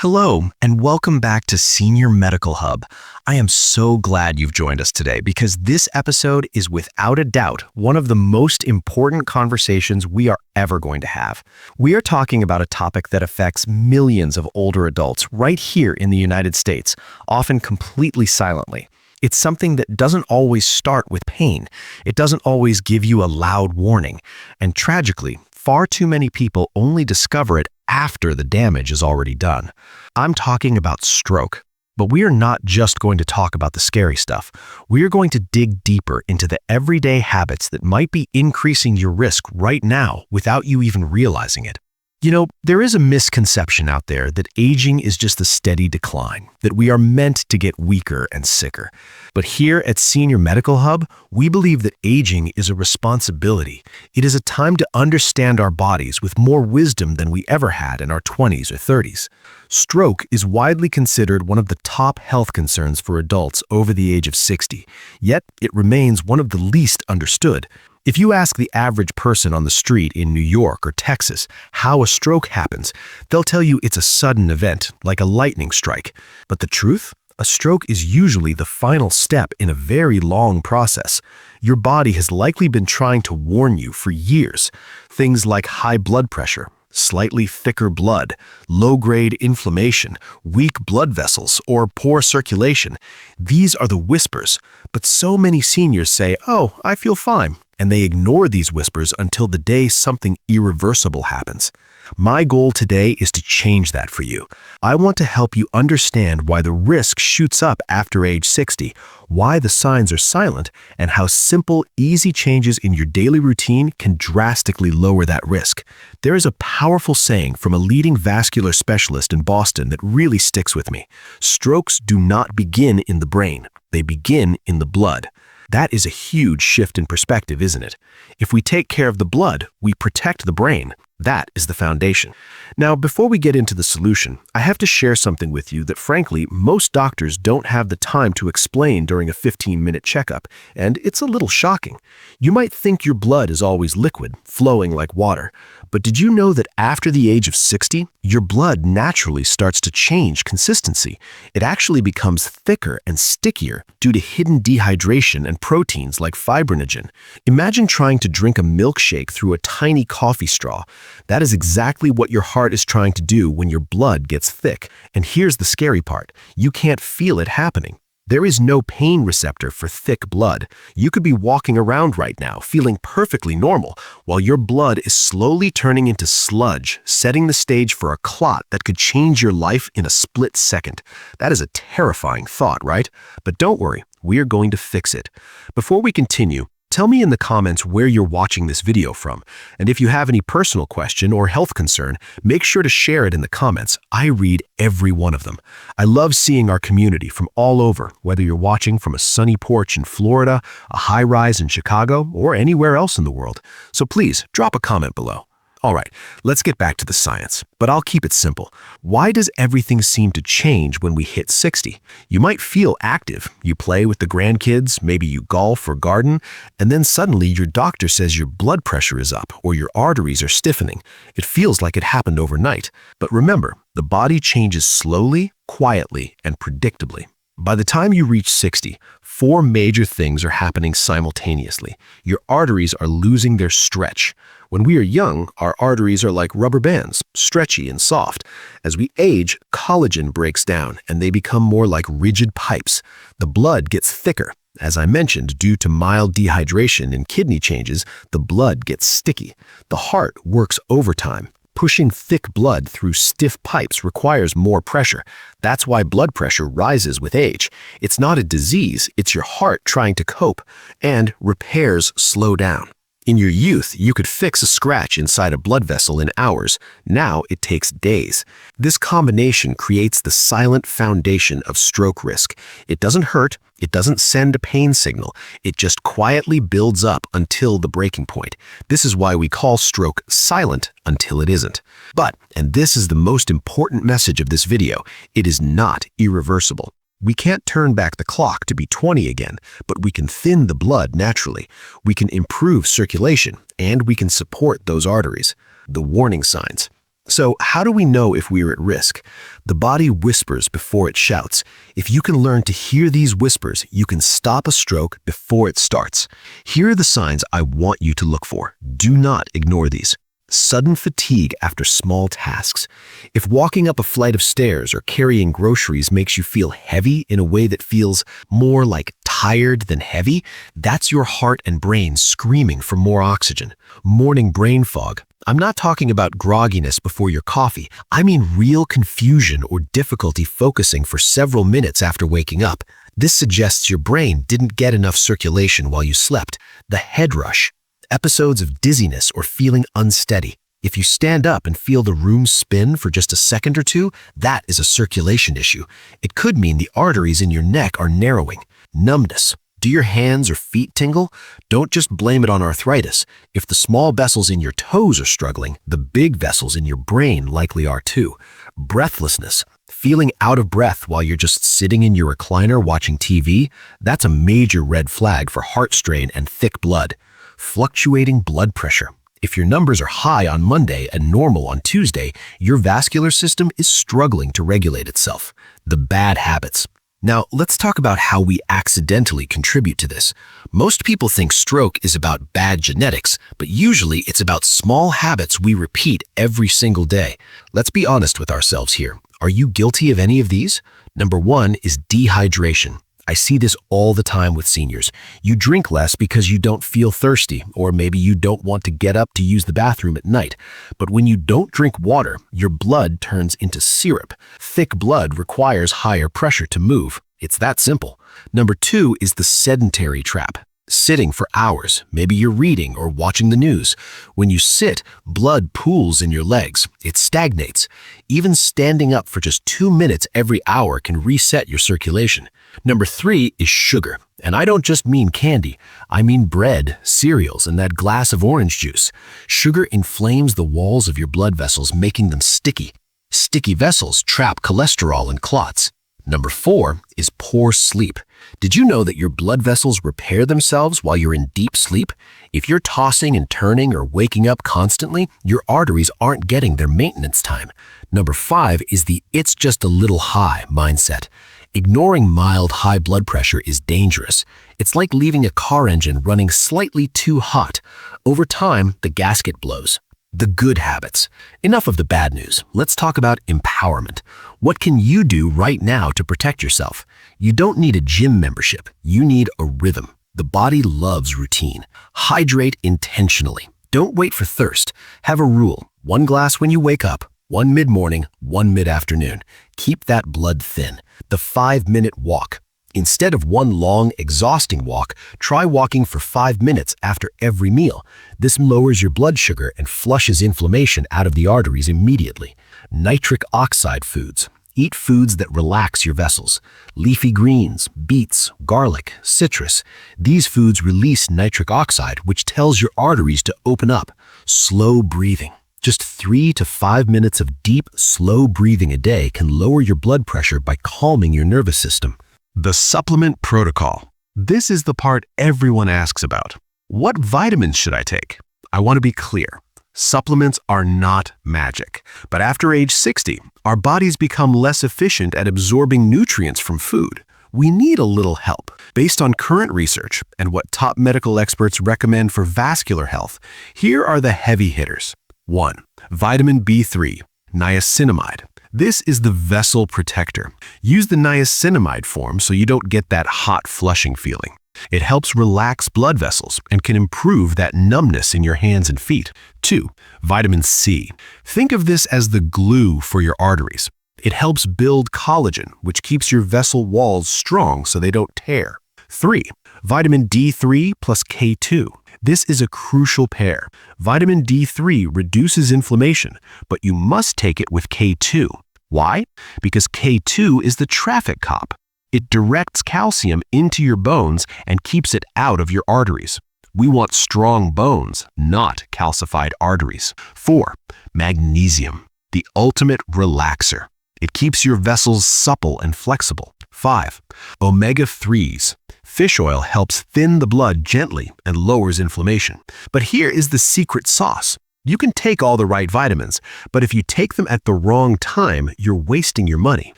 Hello, and welcome back to Senior Medical Hub. I am so glad you've joined us today because this episode is without a doubt one of the most important conversations we are ever going to have. We are talking about a topic that affects millions of older adults right here in the United States, often completely silently. It's something that doesn't always start with pain. It doesn't always give you a loud warning. And tragically, far too many people only discover it after the damage is already done. I'm talking about stroke. But we are not just going to talk about the scary stuff. We are going to dig deeper into the everyday habits that might be increasing your risk right now without you even realizing it. You know, there is a misconception out there that aging is just a steady decline, that we are meant to get weaker and sicker. But here at Senior Medical Hub, we believe that aging is a responsibility. It is a time to understand our bodies with more wisdom than we ever had in our 20s or 30s. Stroke is widely considered one of the top health concerns for adults over the age of 60, yet it remains one of the least understood. If you ask the average person on the street in New York or Texas how a stroke happens, they'll tell you it's a sudden event, like a lightning strike. But the truth? A stroke is usually the final step in a very long process. Your body has likely been trying to warn you for years. Things like high blood pressure, slightly thicker blood, low-grade inflammation, weak blood vessels, or poor circulation. These are the whispers, but so many seniors say, "Oh, I feel fine," and they ignore these whispers until the day something irreversible happens. My goal today is to change that for you. I want to help you understand why the risk shoots up after age 60, why the signs are silent, and how simple, easy changes in your daily routine can drastically lower that risk. There is a powerful saying from a leading vascular specialist in Boston that really sticks with me. Strokes do not begin in the brain. They begin in the blood. That is a huge shift in perspective, isn't it? If we take care of the blood, we protect the brain. That is the foundation. Now, before we get into the solution, I have to share something with you that, frankly, most doctors don't have the time to explain during a 15-minute checkup, and it's a little shocking. You might think your blood is always liquid, flowing like water, but did you know that after the age of 60, your blood naturally starts to change consistency? It actually becomes thicker and stickier due to hidden dehydration and proteins like fibrinogen. Imagine trying to drink a milkshake through a tiny coffee straw. That is exactly what your heart is trying to do when your blood gets thick. And here's the scary part. You can't feel it happening. There is no pain receptor for thick blood. You could be walking around right now feeling perfectly normal while your blood is slowly turning into sludge, setting the stage for a clot that could change your life in a split second. That is a terrifying thought, right? But don't worry, we are going to fix it. Before we continue, tell me in the comments where you're watching this video from, and if you have any personal question or health concern, make sure to share it in the comments. I read every one of them. I love seeing our community from all over, whether you're watching from a sunny porch in Florida, a high-rise in Chicago, or anywhere else in the world. So please, drop a comment below. All right, let's get back to the science, but I'll keep it simple. Why does everything seem to change when we hit 60? You might feel active. You play with the grandkids, maybe you golf or garden, and then suddenly your doctor says your blood pressure is up or your arteries are stiffening. It feels like it happened overnight. But remember, the body changes slowly, quietly, and predictably. By the time you reach 60, 4 major things are happening simultaneously. Your arteries are losing their stretch. When we are young, our arteries are like rubber bands, stretchy and soft. As we age, collagen breaks down and they become more like rigid pipes. The blood gets thicker. As I mentioned, due to mild dehydration and kidney changes, the blood gets sticky. The heart works overtime. Pushing thick blood through stiff pipes requires more pressure. That's why blood pressure rises with age. It's not a disease, it's your heart trying to cope. And repairs slow down. In your youth, you could fix a scratch inside a blood vessel in hours. Now it takes days. This combination creates the silent foundation of stroke risk. It doesn't hurt, it doesn't send a pain signal, it just quietly builds up until the breaking point. This is why we call stroke silent until it isn't. But, and this is the most important message of this video, it is not irreversible. We can't turn back the clock to be 20 again, but we can thin the blood naturally. We can improve circulation, and we can support those arteries. The warning signs. So, how do we know if we're at risk? The body whispers before it shouts. If you can learn to hear these whispers, you can stop a stroke before it starts. Here are the signs I want you to look for. Do not ignore these. Sudden fatigue after small tasks. If walking up a flight of stairs or carrying groceries makes you feel heavy in a way that feels more like tired than heavy, that's your heart and brain screaming for more oxygen. Morning brain fog. I'm not talking about grogginess before your coffee. I mean real confusion or difficulty focusing for several minutes after waking up. This suggests your brain didn't get enough circulation while you slept. The head rush. Episodes of dizziness or feeling unsteady. If you stand up and feel the room spin for just a second or two, that is a circulation issue. It could mean the arteries in your neck are narrowing. Numbness. Do your hands or feet tingle? Don't just blame it on arthritis. If the small vessels in your toes are struggling, the big vessels in your brain likely are too. Breathlessness. Feeling out of breath while you're just sitting in your recliner watching TV? That's a major red flag for heart strain and thick blood. Fluctuating blood pressure. If your numbers are high on Monday and normal on Tuesday, your vascular system is struggling to regulate itself. The bad habits. Now, let's talk about how we accidentally contribute to this. Most people think stroke is about bad genetics, but usually it's about small habits we repeat every single day. Let's be honest with ourselves here. Are you guilty of any of these? Number 1 is dehydration. I see this all the time with seniors. You drink less because you don't feel thirsty, or maybe you don't want to get up to use the bathroom at night. But when you don't drink water, your blood turns into syrup. Thick blood requires higher pressure to move. It's that simple. Number 2 is the sedentary trap. Sitting for hours, maybe you're reading or watching the news. When you sit, blood pools in your legs. It stagnates. Even standing up for just 2 minutes every hour can reset your circulation. Number 3 is sugar. And I don't just mean candy. I mean bread, cereals, and that glass of orange juice. Sugar inflames the walls of your blood vessels, making them sticky. Sticky vessels trap cholesterol and clots. Number 4 is poor sleep. Did you know that your blood vessels repair themselves while you're in deep sleep? If you're tossing and turning or waking up constantly, your arteries aren't getting their maintenance time. Number 5 is the "it's just a little high" mindset. Ignoring mild high blood pressure is dangerous. It's like leaving a car engine running slightly too hot. Over time, the gasket blows. The good habits. Enough of the bad news. Let's talk about empowerment. What can you do right now to protect yourself? You don't need a gym membership. You need a rhythm. The body loves routine. Hydrate intentionally. Don't wait for thirst. Have a rule. 1 glass when you wake up, 1 mid-morning, 1 mid-afternoon. Keep that blood thin. The 5-minute walk. Instead of one long, exhausting walk, try walking for 5 minutes after every meal. This lowers your blood sugar and flushes inflammation out of the arteries immediately. Nitric oxide foods. Eat foods that relax your vessels. Leafy greens, beets, garlic, citrus. These foods release nitric oxide, which tells your arteries to open up. Slow breathing. Just 3 to 5 minutes of deep, slow breathing a day can lower your blood pressure by calming your nervous system. The supplement protocol. This is the part everyone asks about. What vitamins should I take? I want to be clear. Supplements are not magic. But after age 60, our bodies become less efficient at absorbing nutrients from food. We need a little help. Based on current research and what top medical experts recommend for vascular health, here are the heavy hitters. 1. Vitamin B3, niacinamide. This is the vessel protector. Use the niacinamide form so you don't get that hot flushing feeling. It helps relax blood vessels and can improve that numbness in your hands and feet. 2. Vitamin C. Think of this as the glue for your arteries. It helps build collagen, which keeps your vessel walls strong so they don't tear. 3. Vitamin D3 plus K2. This is a crucial pair. Vitamin D3 reduces inflammation, but you must take it with K2. Why? Because K2 is the traffic cop. It directs calcium into your bones and keeps it out of your arteries. We want strong bones, not calcified arteries. 4. Magnesium, the ultimate relaxer. It keeps your vessels supple and flexible. 5. Omega-3s. Fish oil helps thin the blood gently and lowers inflammation. But here is the secret sauce. You can take all the right vitamins, but if you take them at the wrong time, you're wasting your money.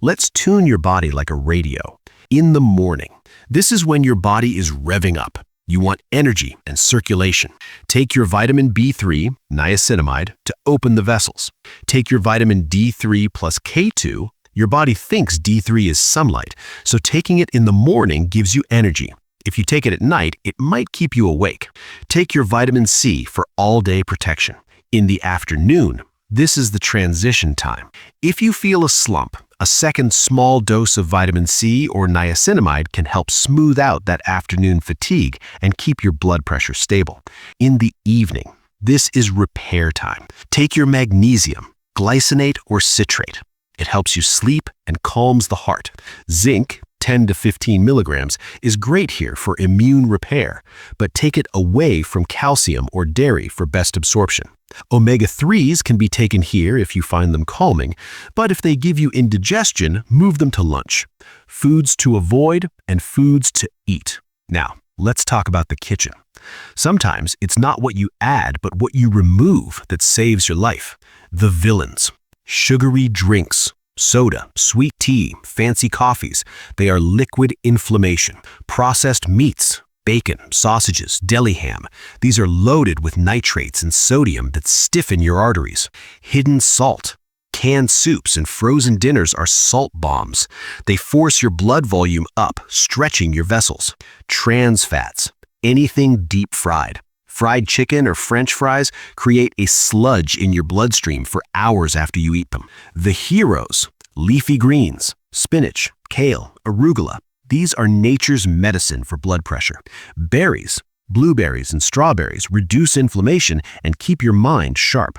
Let's tune your body like a radio. In the morning, this is when your body is revving up. You want energy and circulation. Take your vitamin B3, niacinamide, to open the vessels. Take your vitamin D3 plus K2. Your body thinks D3 is sunlight, so taking it in the morning gives you energy. If you take it at night, it might keep you awake. Take your vitamin C for all-day protection. In the afternoon, this is the transition time. If you feel a slump, a second small dose of vitamin C or niacinamide can help smooth out that afternoon fatigue and keep your blood pressure stable. In the evening, this is repair time. Take your magnesium, glycinate or citrate. It helps you sleep and calms the heart. Zinc, 10 to 15 milligrams, is great here for immune repair, but take it away from calcium or dairy for best absorption. Omega-3s can be taken here if you find them calming, but if they give you indigestion, move them to lunch. Foods to avoid and foods to eat. Now, let's talk about the kitchen. Sometimes it's not what you add, but what you remove that saves your life. The villains. Sugary drinks, soda, sweet tea, fancy coffees. They are liquid inflammation. Processed meats, bacon, sausages, deli ham. These are loaded with nitrates and sodium that stiffen your arteries. Hidden salt. Canned soups and frozen dinners are salt bombs. They force your blood volume up, stretching your vessels. Trans fats. Anything deep fried. Fried chicken or French fries create a sludge in your bloodstream for hours after you eat them. The heroes, leafy greens, spinach, kale, arugula. These are nature's medicine for blood pressure. Berries, blueberries and strawberries reduce inflammation and keep your mind sharp.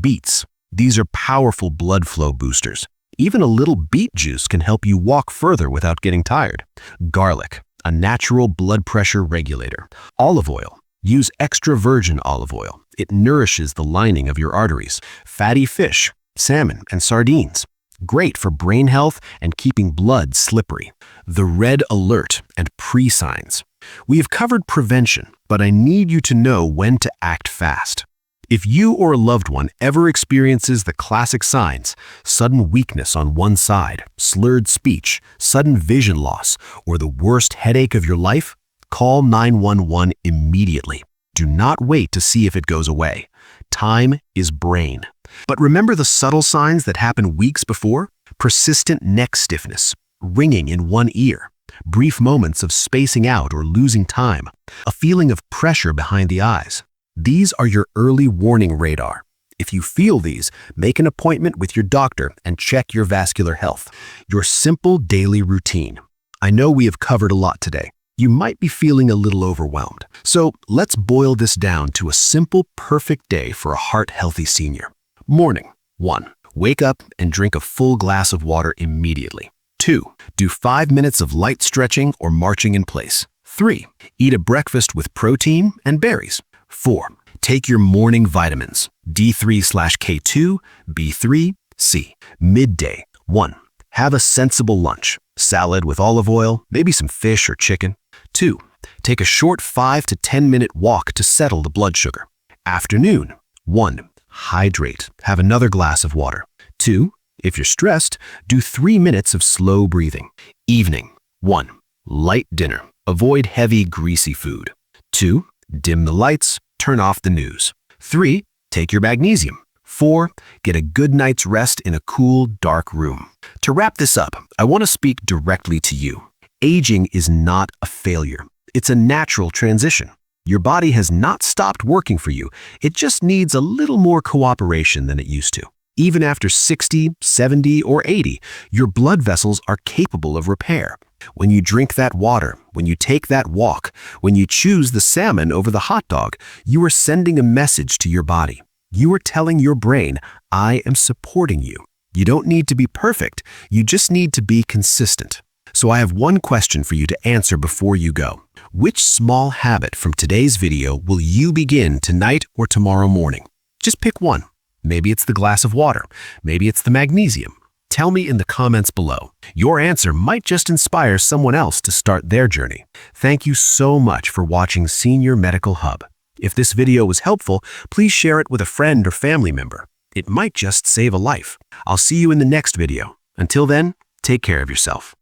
Beets, these are powerful blood flow boosters. Even a little beet juice can help you walk further without getting tired. Garlic, a natural blood pressure regulator. Olive oil. Use extra virgin olive oil. It nourishes the lining of your arteries. Fatty fish, salmon, and sardines. Great for brain health and keeping blood slippery. The red alert and pre-signs. We have covered prevention, but I need you to know when to act fast. If you or a loved one ever experiences the classic signs, sudden weakness on one side, slurred speech, sudden vision loss, or the worst headache of your life, call 911 immediately. Do not wait to see if it goes away. Time is brain. But remember the subtle signs that happen weeks before? Persistent neck stiffness, ringing in one ear, brief moments of spacing out or losing time, a feeling of pressure behind the eyes. These are your early warning radar. If you feel these, make an appointment with your doctor and check your vascular health. Your simple daily routine. I know we have covered a lot today. You might be feeling a little overwhelmed. So let's boil this down to a simple, perfect day for a heart-healthy senior. Morning. 1. Wake up and drink a full glass of water immediately. 2. Do 5 minutes of light stretching or marching in place. 3. Eat a breakfast with protein and berries. 4. Take your morning vitamins, D3/K2, B3, C. Midday. 1. Have a sensible lunch. Salad with olive oil, maybe some fish or chicken. 2. Take a short 5 to 10 minute walk to settle the blood sugar. Afternoon. 1. Hydrate. Have another glass of water. 2. If you're stressed, do 3 minutes of slow breathing. Evening. 1. Light dinner. Avoid heavy, greasy food. 2. Dim the lights. Turn off the news. 3. Take your magnesium. 4. Get a good night's rest in a cool, dark room. To wrap this up, I want to speak directly to you. Aging is not a failure. It's a natural transition. Your body has not stopped working for you. It just needs a little more cooperation than it used to. Even after 60, 70, or 80, your blood vessels are capable of repair. When you drink that water, when you take that walk, when you choose the salmon over the hot dog, you are sending a message to your body. You are telling your brain, I am supporting you. You don't need to be perfect. You just need to be consistent. So I have one question for you to answer before you go. Which small habit from today's video will you begin tonight or tomorrow morning? Just pick one. Maybe it's the glass of water. Maybe it's the magnesium. Tell me in the comments below. Your answer might just inspire someone else to start their journey. Thank you so much for watching Senior Medical Hub. If this video was helpful, please share it with a friend or family member. It might just save a life. I'll see you in the next video. Until then, take care of yourself.